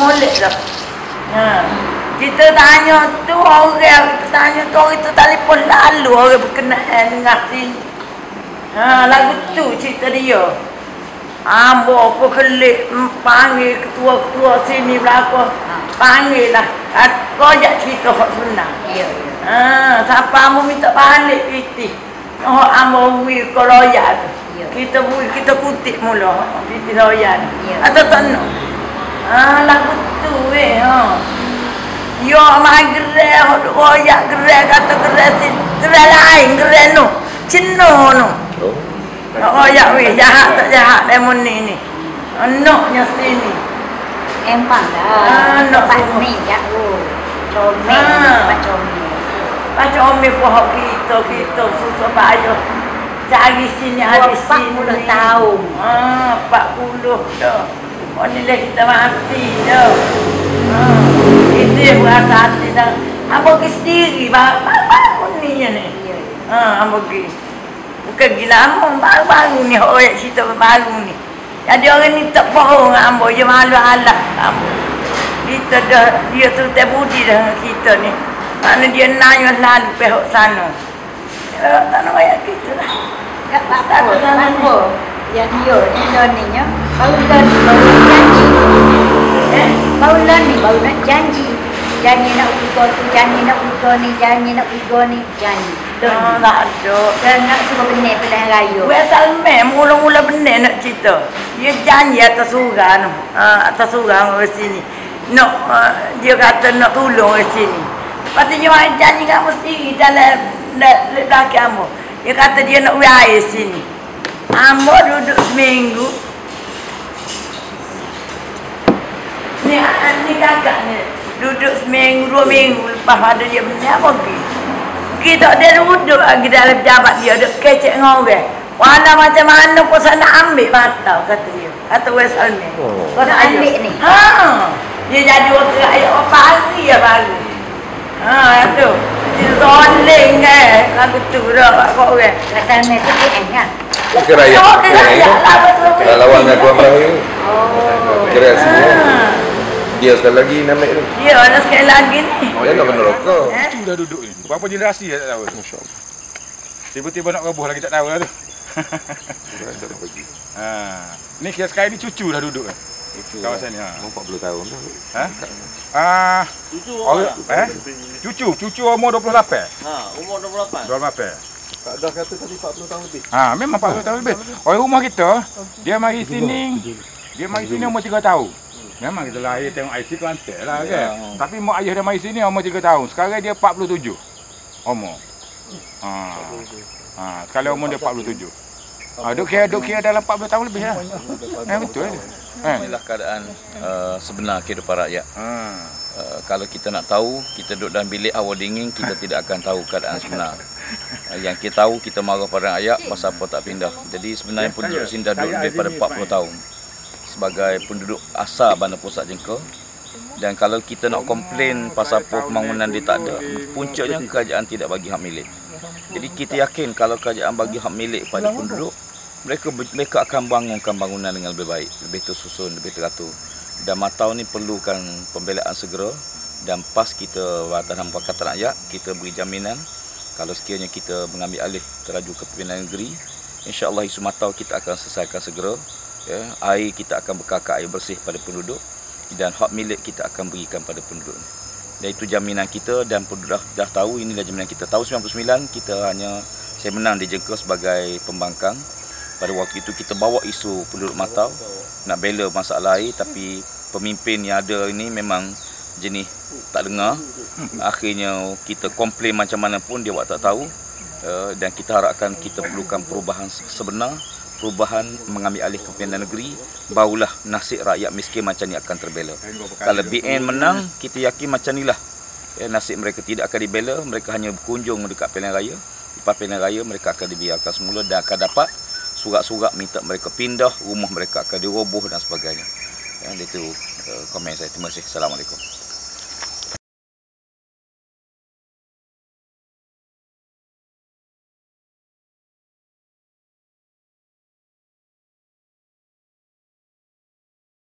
molek dah. Ha. Kita tanya tu orang, kita tanya tu orang tu telefon lalu orang berkenaan dengan sini. Ha, lagu tu cerita dia. Ambo apa kelik panggil ketua-ketua sini belakang. Panggil lah. Kojak cerita hak senang. Ya. Ha, siapa ambo minta balik piti. Oh, ambo wi ko loya tu. Kita kutip mula piti loya. Atau tak nak. Ha, lagu tu ha. Yo magre royak gerai kata gerai sin gerai lain gerai no cino no royak weh jahat tak jahat lemon ni anaknya sini Empang dah tempat ni jauh comel pak comel pohon kita susah payah cari sini ada sini 40 tahun 40 dah oh ni lah kita mati dah itu yang berasa hati dah. Abang pergi sendiri, baru ni ni. Abang pergi. Bukan gila abang, baru ni. Orang cerita baru ni. Jadi orang ni tak bohong dengan abang. Dia malu alat abang. Kita dah, dia tu tak budi dah dengan kita ni. Mana dia nanya lalu pihak sana. Tak nak kayak kita lah. Tak apa. Yang dia ni nya, baru janji. Baru nak janji. Janji nak ugo tu, janji nak ugo ni, janji nak ugo ni, janji. Tak ada. Dan nak suruh benar pilihan raya. Asal mula-mula benar nak cerita. Dia janji atas surah tu. Atas surah orang sini. Nak, dia kata nak tolong orang sini. Lepas tu dia janji kamu sendiri dalam belakang kamu. Dia kata dia nak buat air sini. Ambo duduk seminggu. Ni kakak ni. Duduk seminggu, 2 minggu. Lepas ada dia benar pergi. Kita dia duduk lagi dalam pejabat dia. Duduk kecek dengan orang. Walau macam mana pun saya nak ambil mata, kata dia. Kata Wes Almi. Kau nak ambil ni? Dia jadi orang keraya apa hari ya baru. Itu. Dia rolling lagu tu dah kat orang. Wes Almi tu dia kan? Keraya. Kalau lawan dengan Tuan Melayu. Keraya semua. Dia sekali lagi nama ni. Ya, ada sekali lagi ni. Oh, dia nak kena rokok. Cucu dah duduk ni. Berapa generasi dah tak tahu. Masya-Allah. Tiba-tiba nak roboh lagi tak tahu lah tu. Ni kira sekarang ni cucu dah duduk kan. Kawasan ni. 40 tahun dah. Cucu cucu umur 28. Umur 28. 28. Tak dah kata tadi 40 tahun lebih. Memang 40 tahun lebih. Orang rumah kita, dia mari sini. Dia mari sini umur 3 tahun. Memang kita lahir tengok IC Kelantan lah kan. Tapi mak ayah dia mari sini umur 3 tahun. Sekarang dia 47 umur. Sekarang umur dia 47. Duk kira dalam 40 tahun lebih lah. Betul. Inilah keadaan sebenar kehidupan rakyat. Kalau kita nak tahu, kita duduk dalam bilik awal dingin, kita tidak akan tahu keadaan sebenar. Yang kita tahu, kita marah pada rakyat pasal apa tak pindah. Jadi sebenarnya penduduk sini dah duduk daripada 40 tahun. Sebagai penduduk asal Bandar Pusat Jengka. Dan kalau kita nak komplain pasal pembangunan dia tak ada, puncaknya kerajaan tidak bagi hak milik. Jadi kita yakin kalau kerajaan bagi hak milik pada penduduk, mereka akan bangunkan bangunan dengan lebih baik, lebih tersusun, lebih teratur. Dan Matau ni perlukan pembelaan segera. Dan PAS kita, Watan Pakatan Rakyat, kita beri jaminan kalau sekiranya kita mengambil alih teraju kepimpinan negeri, insya-Allah isu Matau kita akan selesaikan segera. Air kita akan bekalkan air bersih pada penduduk dan hak milik kita akan berikan pada penduduk. Dan itu jaminan kita dan penduduk dah tahu inilah jaminan kita. Tahun 99 kita saya menang di Jengka sebagai pembangkang. Pada waktu itu kita bawa isu penduduk Matau nak bela masalah air, tapi pemimpin yang ada ini memang jenis tak dengar. Akhirnya kita komplain macam mana pun dia tak tahu. Dan kita harapkan kita perlukan perubahan sebenar, perubahan mengambil alih kepimpinan negeri, barulah nasib rakyat miskin macam ni akan terbela. Kalau BN menang, kita yakin macam inilah nasib mereka tidak akan dibela, mereka hanya berkunjung dekat pilihan raya. Lepas pilihan raya mereka akan dibiarkan semula dan akan dapat surat-surat minta mereka pindah, rumah mereka akan diroboh dan sebagainya. Itu komen saya. Terima kasih. Assalamualaikum.